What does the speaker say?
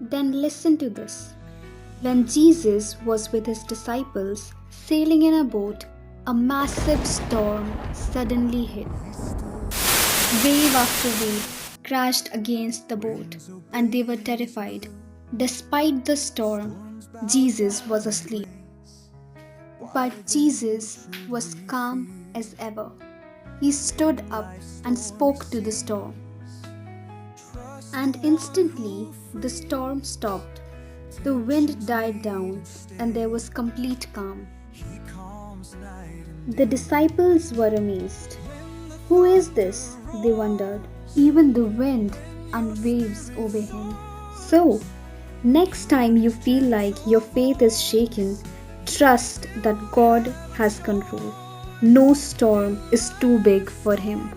Then listen to this. When Jesus was with his disciples sailing in a boat, a massive storm suddenly hit. Wave after wave crashed against the boat, and they were terrified. Despite the storm, Jesus was asleep. But Jesus was calm as ever. He stood up and spoke to the storm, and instantly the storm stopped. The wind died down, and there was complete calm. The disciples were amazed. Who is this? They wondered. Even the wind and waves obey him. So, next time you feel like your faith is shaken, trust that God has control. No storm is too big for him.